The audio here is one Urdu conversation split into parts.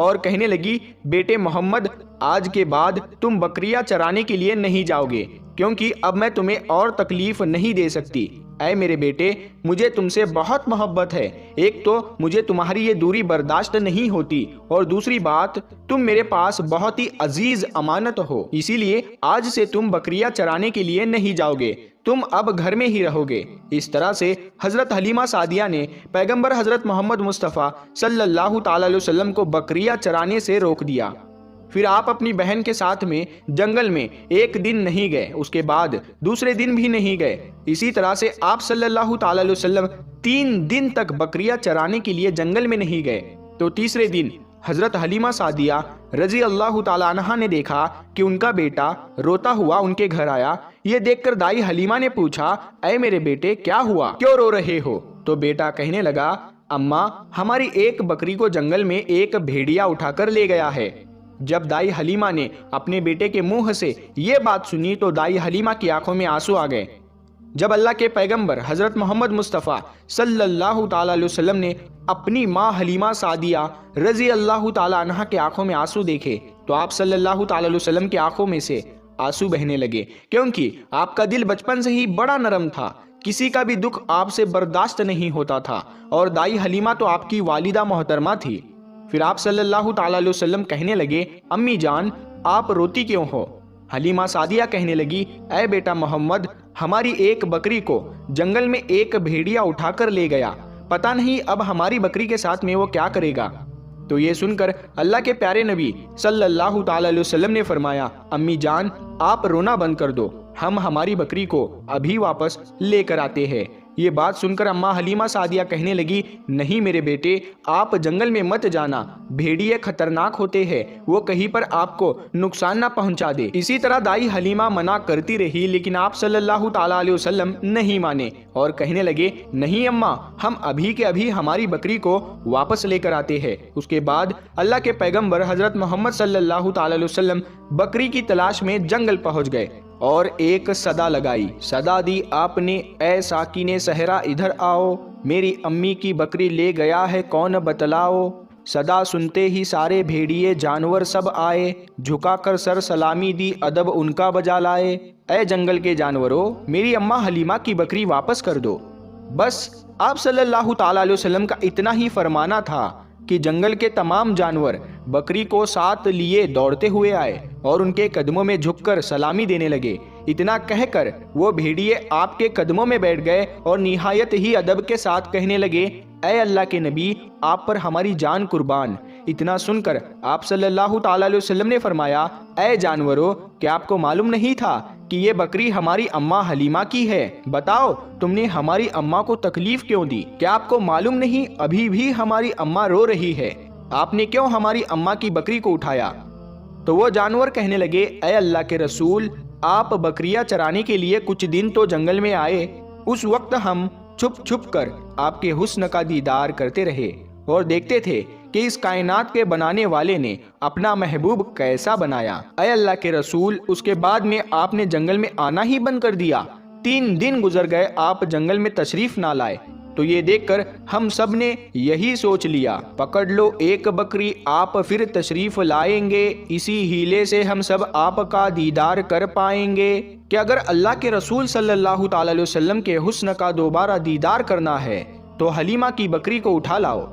اور کہنے لگی بیٹے محمد آج کے بعد تم بکریاں چرانے کے لیے نہیں جاؤ گے کیونکہ اب میں تمہیں اور تکلیف نہیں دے سکتی۔ اے میرے بیٹے مجھے تم سے بہت محبت ہے، ایک تو مجھے تمہاری یہ دوری برداشت نہیں ہوتی اور دوسری بات تم میرے پاس بہت ہی عزیز امانت ہو، اسی لیے آج سے تم بکریاں چرانے کے لیے نہیں جاؤ گے، تم اب گھر میں ہی رہو گے۔ اس طرح سے حضرت حلیمہ سعدیہ نے پیغمبر حضرت محمد مصطفیٰ صلی اللہ تعالی علیہ وسلم کو بکریاں چرانے سے روک دیا۔ پھر آپ اپنی بہن کے ساتھ میں جنگل میں ایک دن نہیں گئے، اس کے بعد دوسرے دن بھی نہیں گئے۔ اسی طرح سے آپ صلی اللہ تعالی علیہ وسلم 3 دن تک بکریاں چرانے کے لیے جنگل میں نہیں گئے۔ تو تیسرے دن حضرت حلیمہ سعدیہ رضی اللہ تعالی عنہا نے دیکھا کہ ان کا بیٹا روتا ہوا ان کے گھر آیا۔ یہ دیکھ کر دائی حلیمہ نے پوچھا اے میرے بیٹے کیا ہوا، کیوں رو رہے ہو؟ تو بیٹا کہنے لگا اماں ہماری ایک بکری کو جنگل میں ایک بھیڑیا اٹھا کر لے گیا ہے۔ جب دائی حلیمہ نے اپنے بیٹے کے منہ سے یہ بات سنی تو دائی حلیمہ کی آنکھوں میں آنسو آ گئے۔ جب اللہ کے پیغمبر حضرت محمد مصطفیٰ صلی اللہ تعالی علیہ وسلم نے اپنی ماں حلیمہ سعدیہ رضی اللہ تعالی عنہا کے آنکھوں میں آنسو دیکھے تو آپ صلی اللہ تعالی علیہ وسلم کی آنکھوں میں سے آنسو بہنے لگے، کیونکہ آپ کا دل بچپن سے ہی بڑا نرم تھا، کسی کا بھی دکھ آپ سے برداشت نہیں ہوتا تھا، اور دائی حلیمہ تو آپ کی والدہ محترمہ تھی۔ پھر آپ صلی اللہ تعالی علیہ وسلم کہنے لگے امی جان آپ روتی کیوں ہو؟ حلیمہ سعدیہ کہنے لگی اے بیٹا محمد ہماری ایک بکری کو جنگل میں ایک بھیڑیا اٹھا کر لے گیا، پتہ نہیں اب ہماری بکری کے ساتھ میں وہ کیا کرے گا۔ تو یہ سن کر اللہ کے پیارے نبی صلی اللہ تعالی علیہ وسلم نے فرمایا امی جان آپ رونا بند کر دو، ہم ہماری بکری کو ابھی واپس لے کر آتے ہیں۔ یہ بات سن کر اماں حلیمہ سعدیہ کہنے لگی نہیں میرے بیٹے آپ جنگل میں مت جانا، بھیڑیے خطرناک ہوتے ہیں، وہ کہیں پر آپ کو نقصان نہ پہنچا دے۔ اسی طرح دائی حلیمہ منع کرتی رہی لیکن آپ صلی اللہ تعالی علیہ وسلم نہیں مانے اور کہنے لگے نہیں اماں ہم ابھی کے ابھی ہماری بکری کو واپس لے کر آتے ہیں۔ اس کے بعد اللہ کے پیغمبر حضرت محمد صلی اللہ تعالی علیہ وسلم بکری کی تلاش میں جنگل پہنچ گئے اور ایک صدا لگائی، صدا دی آپ نے اے ساکن صحرا ادھر آؤ، میری امی کی بکری لے گیا ہے کون بتلاؤ۔ صدا سنتے ہی سارے بھیڑیے جانور سب آئے، جھکا کر سر سلامی دی ادب ان کا بجا لائے۔ اے جنگل کے جانوروں میری اماں حلیمہ کی بکری واپس کر دو۔ بس آپ صلی اللہ تعالی علیہ وسلم کا اتنا ہی فرمانا تھا کہ جنگل کے تمام جانور بکری کو ساتھ لیے دوڑتے ہوئے آئے اور ان کے قدموں میں جھک کر سلامی دینے لگے۔ اتنا کہہ کر وہ بھیڑیے آپ کے قدموں میں بیٹھ گئے اور نہایت ہی ادب کے ساتھ کہنے لگے اے اللہ کے نبی آپ پر ہماری جان قربان۔ اتنا سن کر آپ صلی اللہ تعالی علیہ وسلم نے فرمایا اے جانوروں کیا آپ کو معلوم نہیں تھا کہ یہ بکری ہماری اماں حلیمہ کی ہے؟ بتاؤ تم نے ہماری اماں کو تکلیف کیوں دی؟ کیا آپ کو معلوم نہیں ابھی بھی ہماری اماں رو رہی ہے؟ آپ نے کیوں ہماری اماں کی بکری کو اٹھایا؟ تو وہ جانور کہنے لگے اے اللہ کے رسول آپ بکریاں چرانے کے لیے کچھ دن تو جنگل میں آئے، اس وقت ہم چھپ چھپ کر آپ کے حسن کا دیدار کرتے رہے اور دیکھتے تھے کہ اس کائنات کے بنانے والے نے اپنا محبوب کیسا بنایا۔ اے اللہ کے رسول اس کے بعد میں آپ نے جنگل میں آنا ہی بند کر دیا، 3 دن گزر گئے آپ جنگل میں تشریف نہ لائے۔ تو یہ دیکھ کر ہم سب نے یہی سوچ لیا پکڑ لو ایک بکری آپ پھر تشریف لائیں گے، اسی ہیلے سے ہم سب آپ کا دیدار کر پائیں گے کہ اگر اللہ کے رسول صلی اللہ تعالی علیہ وسلم کے حسن کا دوبارہ دیدار کرنا ہے تو حلیمہ کی بکری کو اٹھا لاؤ۔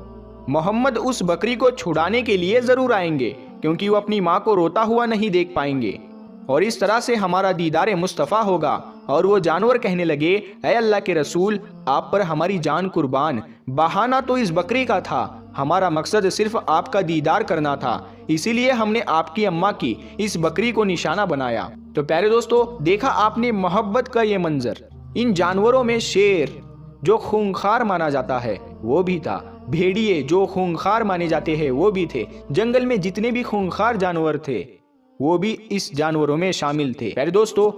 محمد اس بکری کو چھڑانے کے لیے ضرور آئیں گے کیونکہ وہ اپنی ماں کو روتا ہوا نہیں دیکھ پائیں گے اور اس طرح سے ہمارا دیدار مصطفیٰ ہوگا۔ اور وہ جانور کہنے لگے اے اللہ کے رسول آپ پر ہماری جان قربان، بہانہ تو اس بکری کا تھا، ہمارا مقصد صرف آپ کا دیدار کرنا تھا، اسی لیے ہم نے آپ کی اماں کی اس بکری کو نشانہ بنایا۔ تو پیارے دوستو دیکھا آپ نے محبت کا یہ منظر، ان جانوروں میں شیر جو خونخوار مانا جاتا ہے وہ بھی تھا، بھیڑیے جو خونخوار مانے جاتے ہیں وہ بھی تھے، جنگل میں جتنے بھی خونخوار جانور تھے وہ بھی اس جانوروں میں شامل تھے۔ پیارے دوستو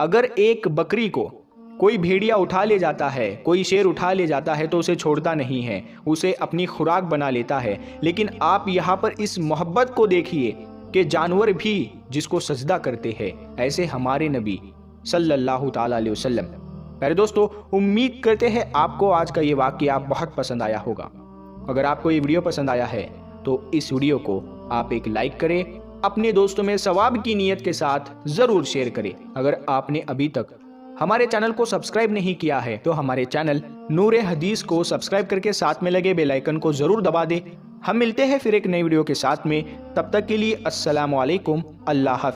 اگر ایک بکری کو کوئی بھیڑیا اٹھا لے جاتا ہے، کوئی شیر اٹھا لے جاتا ہے تو اسے چھوڑتا نہیں ہے، اسے اپنی خوراک بنا لیتا ہے، لیکن آپ یہاں پر اس محبت کو دیکھیے کہ جانور بھی جس کو سجدہ کرتے ہیں، ایسے ہمارے نبی صلی اللہ تعالی علیہ وسلم۔ پیارے دوستو امید کرتے ہیں آپ کو آج کا یہ واقعہ بہت پسند آیا ہوگا۔ اگر آپ کو یہ ویڈیو پسند آیا ہے تو اس ویڈیو کو آپ ایک لائک کریں، اپنے دوستوں میں ثواب کی نیت کے ساتھ ضرور شیئر کریں۔ اگر آپ نے ابھی تک ہمارے چینل کو سبسکرائب نہیں کیا ہے تو ہمارے چینل نور حدیث کو سبسکرائب کر کے ساتھ میں لگے بیل آئیکن کو ضرور دبا دیں۔ ہم ملتے ہیں پھر ایک نئی ویڈیو کے ساتھ میں، تب تک کے لیے السلام علیکم، اللہ حافظ۔